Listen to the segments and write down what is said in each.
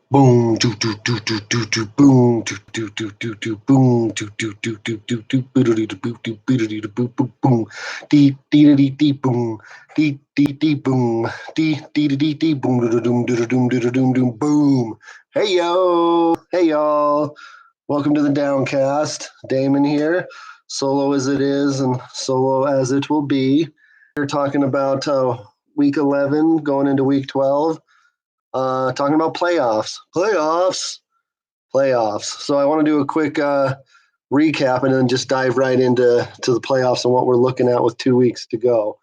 Boom, do do do do do do boom, do do do do do boom, do do do do do do boodity do boo do boodity do boo boo boom, dee dee dee dee boom, dee boom, dee dee boom do doom do doom doom boom. Hey y'all, welcome to the downcast. Damon here, solo as it is and solo as it will be. We're talking about week 11 going into week 12. Talking about playoffs. So I want to do a quick recap and then just dive right into the playoffs and what we're looking at with 2 weeks to go.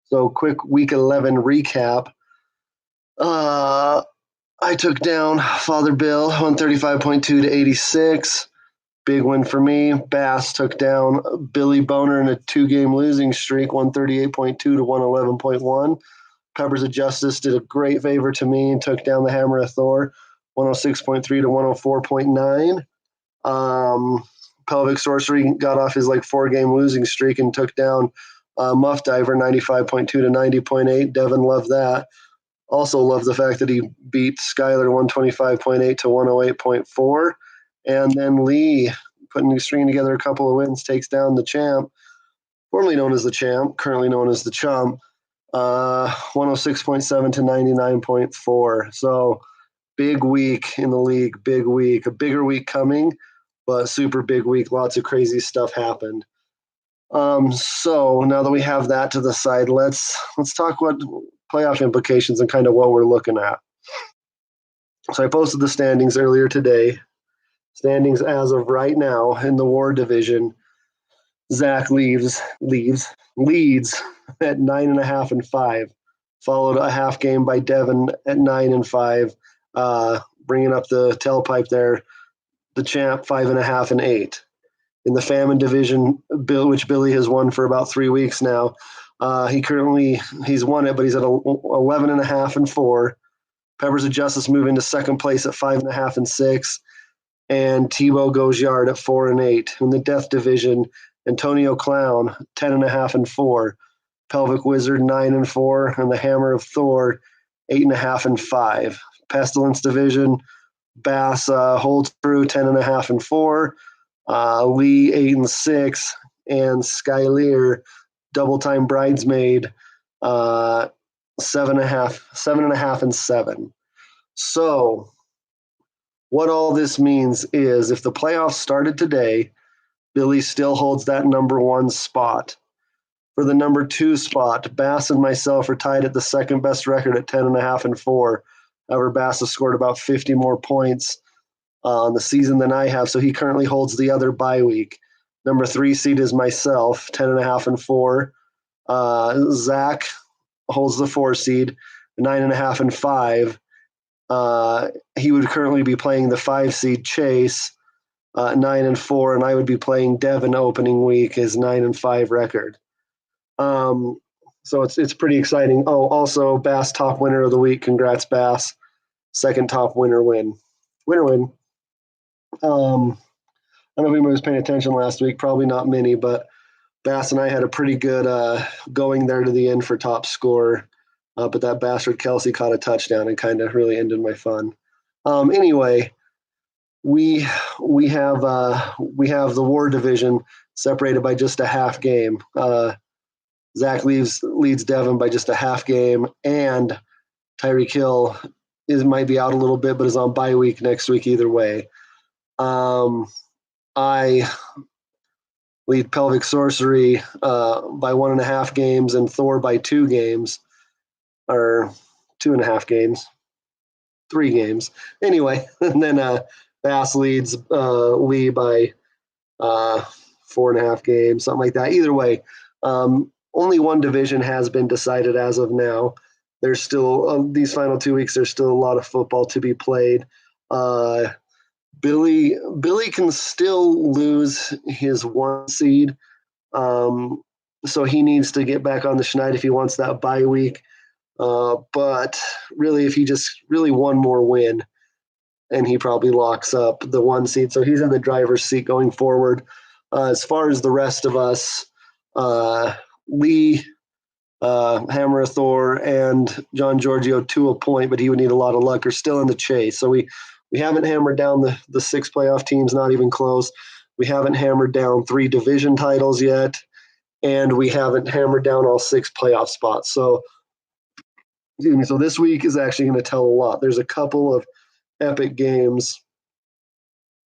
So quick week 11 recap. I took down Father Bill 135.2 to 86. Big win for me. Bass took down Billy Boner in a 2-game losing streak, 138.2 to 111.1. Peppers of Justice did a great favor to me and took down the Hammer of Thor, 106.3 to 104.9. Pelvic Sorcery got off his 4-game losing streak and took down Muff Diver, 95.2 to 90.8. Devin loved that. Also loved the fact that he beat Skyler, 125.8 to 108.4. And then Lee, putting stringing together a couple of wins, takes down the champ, formerly known as the champ, currently known as the chump, 106.7 to 99.4. So big week in the league, big week, a bigger week coming, but super big week. Lots of crazy stuff happened. So now that we have that to the side, let's talk what playoff implications and kind of what we're looking at. So I posted the standings earlier today. Standings as of right now in the War Division. Zach leads at 9.5 and 5, followed a half game by Devin at 9 and 5, bringing up the tailpipe there. The champ 5.5 and 8. In the Famine Division, which Billy has won for about 3 weeks now, he's won it, but he's at 11.5 and 4. Peppers of Justice move into second place at 5.5 and 6, and Tebow goes yard at 4 and 8. In the Death Division, Antonio Clown 10.5 and 4, Pelvic Wizard 9 and 4, and the Hammer of Thor 8.5 and 5. Pestilence Division, Bass holds through 10.5 and 4, Lee 8 and 6, and Skylear, double time bridesmaid, 7.5 and 7. So what all this means is if the playoffs started today, Billy still holds that number 1 spot. For the number 2 spot, Bass and myself are tied at the second best record at 10.5 and 4. However, Bass has scored about 50 more points on the season than I have, so he currently holds the other bye week. Number 3 seed is myself, 10.5 and 4. Zach holds the 4 seed, 9.5 and 5. He would currently be playing the 5 seed Chase, 9 and 4, and I would be playing Devin opening week, his 9 and 5 record. So it's pretty exciting. Oh, also Bass top winner of the week. Congrats, Bass. Second top winner win. I don't know if anybody was paying attention last week. Probably not many, but Bass and I had a pretty good going there to the end for top score. But that bastard Kelsey caught a touchdown and kind of really ended my fun. Anyway, we have the War Division separated by just a half game. Zach leads Devin by just a half game, and Tyreek Hill might be out a little bit, but is on bye week next week either way. I lead Pelvic Sorcery by 1.5 games and Thor by 2 games, or 2.5 games, 3 games. Anyway, and then Bass leads Lee by 4.5 games, something like that. Either way, only one division has been decided as of now. There's still these final 2 weeks. There's still a lot of football to be played. Billy can still lose his 1 seed, so he needs to get back on the schneid if he wants that bye week. But really, if he just really one more win, and he probably locks up the 1 seed. So he's in the driver's seat going forward. As far as the rest of us, Lee, Hammer of Thor, and John Giorgio to a point, but he would need a lot of luck, are still in the chase. So we We haven't hammered down the 6 playoff teams, not even close. We haven't hammered down 3 division titles yet, and we haven't hammered down all 6 playoff spots. So this week is actually going to tell a lot. There's a couple of epic games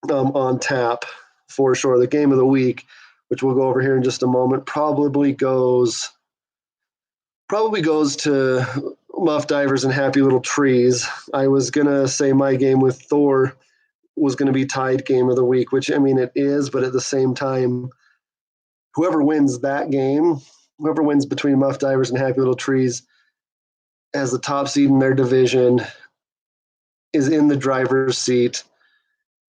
on tap for sure. The game of the week, which we'll go over here in just a moment, probably goes to Muff Divers and Happy Little Trees. I was going to say my game with Thor was going to be tied game of the week, which, I mean, it is, but at the same time, whoever wins that game, whoever wins between Muff Divers and Happy Little Trees as the top seed in their division is in the driver's seat,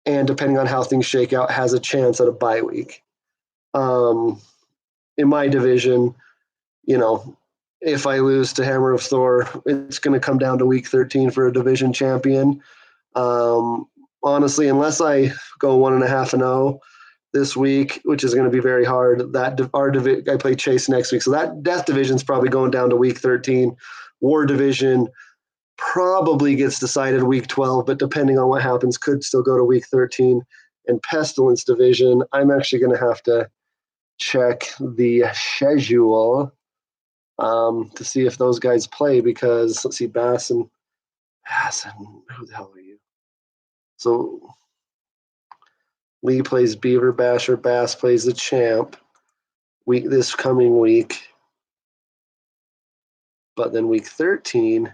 and depending on how things shake out, has a chance at a bye week. In my division, if I lose to Hammer of Thor, it's going to come down to week 13 for a division champion. Honestly, unless I go 1.5-0 this week, which is going to be very hard, I play Chase next week. So that Death division is probably going down to week 13. War division probably gets decided week 12, but depending on what happens, could still go to week 13. And Pestilence division, I'm actually going to have to check the schedule to see if those guys play, because let's see, Bass and who the hell are you? So Lee plays Beaver Basher, Bass plays the Champ this coming week. But then week 13,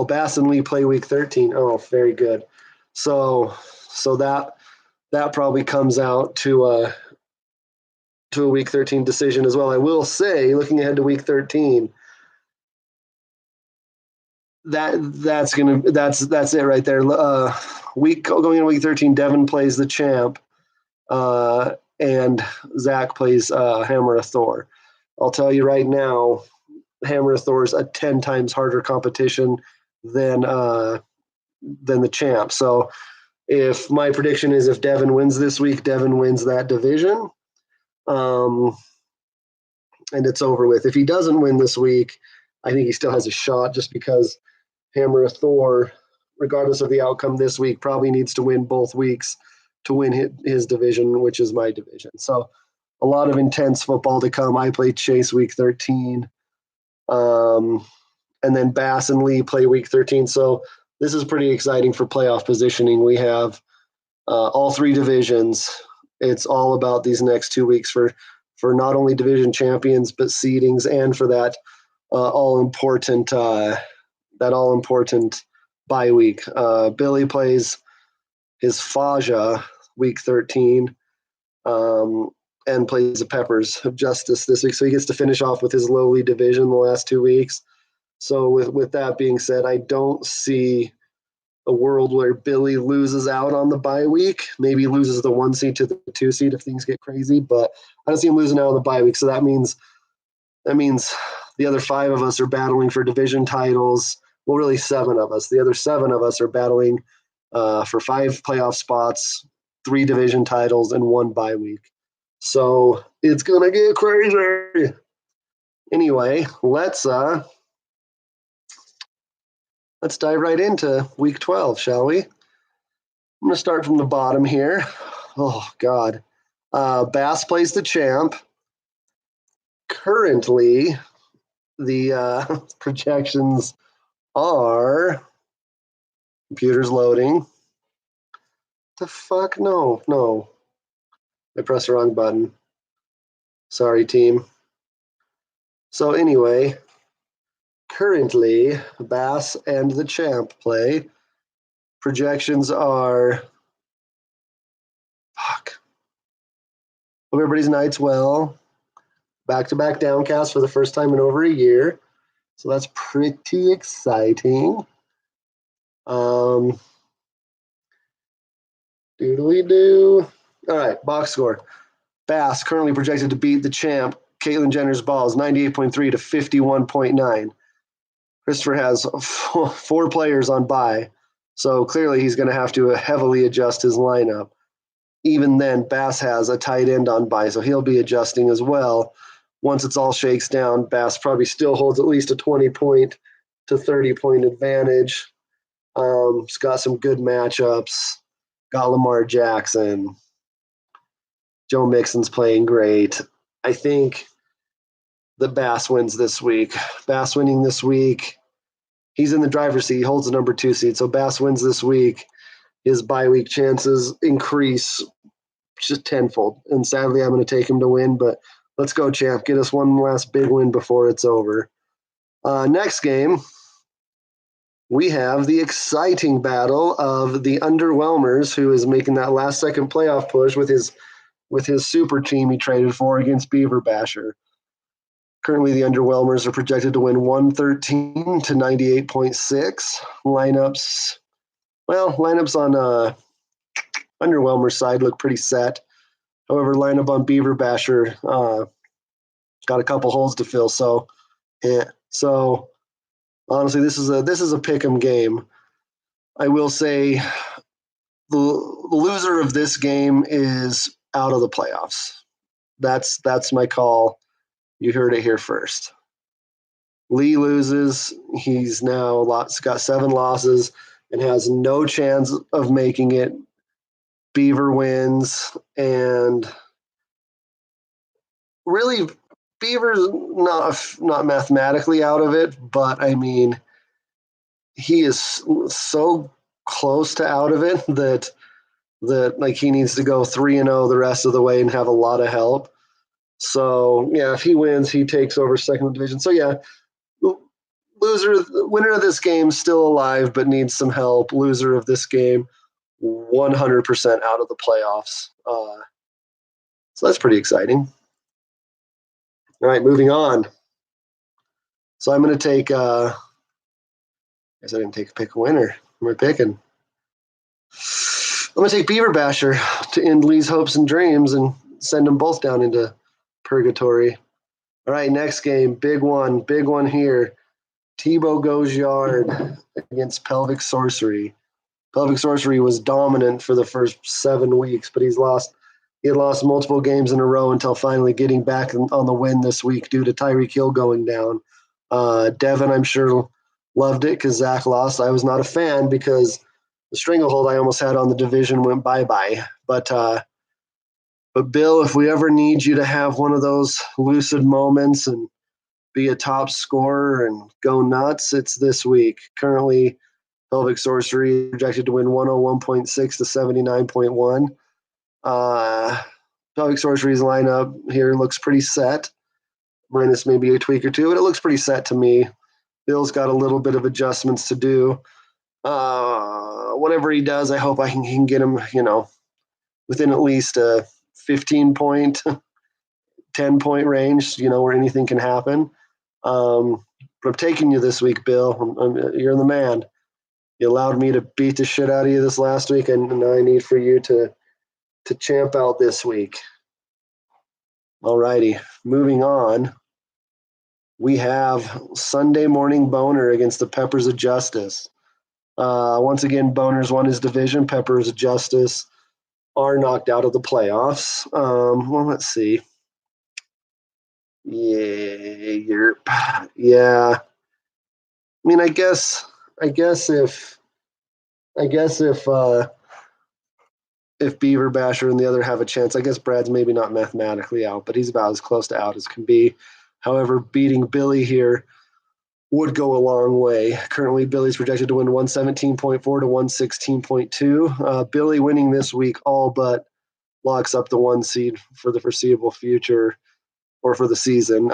Bass and Lee play week 13. Oh, very good. So that probably comes out to a week 13 decision as well. I will say, looking ahead to week 13, that's it right there. Going into week 13, Devin plays the Champ, and Zach plays Hammer of Thor. I'll tell you right now, Hammer of Thor is a 10 times harder competition than the Champ. So if my prediction is if Devin wins this week, Devin wins that division, and it's over with. If he doesn't win this week, I think he still has a shot, just because Hammer of Thor, regardless of the outcome this week, probably needs to win both weeks to win his division, which is my division. So a lot of intense football to come. I play Chase week 13. And then Bass and Lee play week 13. So this is pretty exciting for playoff positioning. We have all 3 divisions. It's all about these next 2 weeks for not only division champions, but seedings, and for that all important bye week. Billy plays his Faja week 13, and plays the Peppers of Justice this week. So he gets to finish off with his lowly division the last 2 weeks. So with that being said, I don't see a world where Billy loses out on the bye week. Maybe loses the 1 seed to the 2 seed if things get crazy, but I don't see him losing out on the bye week. So that means the other 5 of us are battling for division titles. Well, really 7 of us. The other 7 of us are battling for 5 playoff spots, 3 division titles, and 1 bye week. So it's gonna get crazy. Anyway, let's dive right into week 12, shall we? I'm gonna start from the bottom here. Oh God. Bass plays the Champ. Currently, the projections are, computer's loading. The fuck? No. I pressed the wrong button. Sorry, team. So anyway, currently, Bass and the Champ play. Projections are, fuck. Hope everybody's night's well. Back-to-back downcast for the first time in over a year. So that's pretty exciting. Doodly-doo. All right, box score. Bass currently projected to beat the Champ, Caitlyn Jenner's balls, 98.3 to 51.9. Christopher has 4 players on bye, so clearly he's going to have to heavily adjust his lineup. Even then, Bass has a tight end on bye, so he'll be adjusting as well. once it's all shakes down, Bass probably still holds at least a 20-point to 30-point advantage. It's got some good matchups. Got Lamar Jackson. Joe Mixon's playing great. I think that Bass wins this week. Bass winning this week. He's in the driver's seat. He holds the number 2 seed. So Bass wins this week. His bye week chances increase just tenfold. And sadly, I'm going to take him to win, but let's go, champ. Get us one last big win before it's over. Next game, we have the exciting battle of the underwhelmers, who is making that last-second playoff push with his super team he traded for against Beaver Basher. Currently, the underwhelmers are projected to win 113 to 98.6. Lineups on underwhelmer side look pretty set. However, lineup on Beaver Basher got a couple holes to fill. So honestly, this is a pick'em game. I will say the loser of this game is out of the playoffs. That's my call. You heard it here first. Lee loses. He's now got 7 losses and has no chance of making it. Beaver wins, and really, Beaver's not mathematically out of it, but I mean, he is so close to out of it that like he needs to go 3-0 the rest of the way and have a lot of help. So yeah, if he wins, he takes over second division. So yeah, winner of this game still alive, but needs some help. Loser of this game, 100% out of the playoffs. So that's pretty exciting. All right, moving on. So I'm going to take. I guess I didn't pick a winner. Who am I picking? I'm going to take Beaver Basher to end Lee's hopes and dreams and send them both down into purgatory. All right, next game, big one here. Tebow goes yard against Pelvic Sorcery. Pelvic Sorcery was dominant for the first 7 weeks, but he had lost multiple games in a row until finally getting back on the win this week due to Tyreek Hill going down. Devin, I'm sure, loved it because Zach lost. I was not a fan because the stranglehold I almost had on the division went bye-bye. But Bill, if we ever need you to have one of those lucid moments and be a top scorer and go nuts, it's this week. Currently, Pelvic Sorcery projected to win 101.6 to 79.1. Pelvic Sorcery's lineup here looks pretty set, minus maybe a tweak or two, but it looks pretty set to me. Bill's got a little bit of adjustments to do. Whatever he does, I hope I can get him, within at least a 15-point, 10-point range, where anything can happen. But I'm taking you this week, Bill. You're the man. You allowed me to beat the shit out of you this last week, and now I need for you to champ out this week. All righty, moving on. We have Sunday Morning Boner against the Peppers of Justice. Once again, Boner's won his division. Peppers of Justice are knocked out of the playoffs. Well, let's see. Yeah. I mean, I guess if Beaver Basher and the other have a chance, I guess Brad's maybe not mathematically out, but he's about as close to out as can be. However, beating Billy here would go a long way. Currently, Billy's projected to win 117.4 to 116.2. Billy winning this week all but locks up the 1 seed for the foreseeable future or for the season.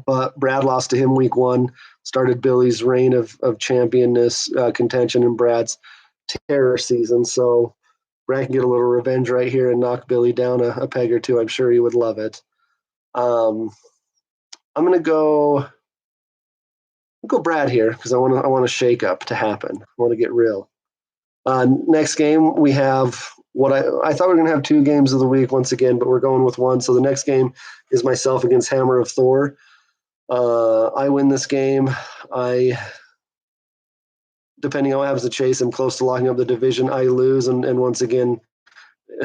But Brad lost to him week 1, started Billy's reign of championness contention in Brad's terror season. So Brad can get a little revenge right here and knock Billy down a peg or two. I'm sure he would love it. I'm going to go Brad here because I want a shake up to happen. I want to get real. Next game, we have what I thought we were going to have 2 games of the week once again, but we're going with 1. So the next game is myself against Hammer of Thor. I win this game. Depending on what happens to Chase, I'm close to locking up the division. I lose, and once again,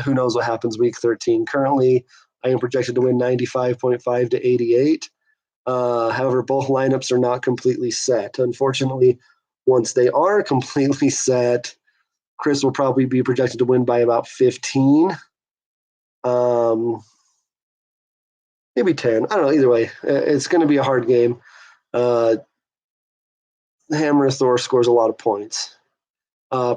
who knows what happens week 13. Currently, I am projected to win 95.5 to 88. However, both lineups are not completely set. Unfortunately, once they are completely set, Chris will probably be projected to win by about 15. Maybe 10. I don't know. Either way, it's going to be a hard game. Hammer Thor scores a lot of points.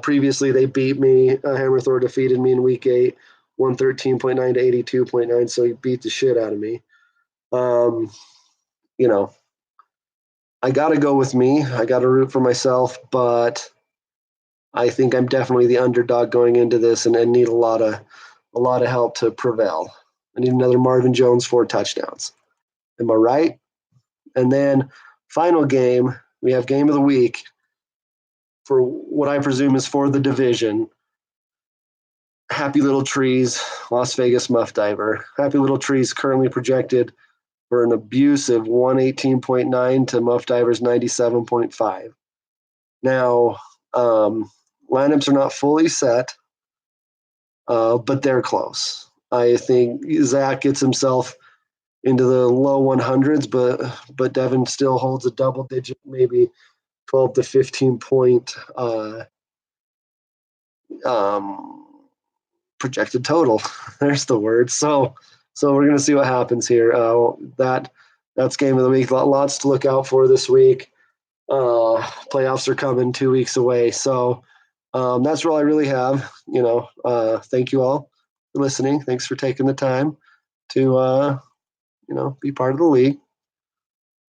Previously, they beat me. Hammer Thor defeated me in week 8, 113.9 to 82.9, so he beat the shit out of me. You know, I got to go with me. I got to root for myself, but I think I'm definitely the underdog going into this and need a lot of help to prevail. I need another Marvin Jones 4 touchdowns. Am I right? And then final game, we have game of the week for what I presume is for the division. Happy Little Trees, Las Vegas Muff Diver. Happy Little Trees currently projected for an abusive 118.9 to Muff Diver's 97.5. Now, lineups are not fully set, but they're close. I think Zach gets himself into the low 100s, but Devin still holds a double digit, maybe 12 to 15 point projected total. There's the word. So we're gonna see what happens here. That's game of the week. Lots to look out for this week. Playoffs are coming 2 weeks away. So that's all I really have. Thank you all for listening. Thanks for taking the time to be part of the league.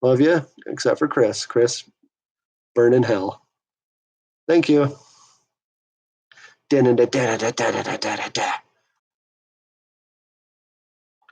Love you, except for Chris. Chris, burn in hell. Thank you. Da-da-da-da-da-da-da-da-da.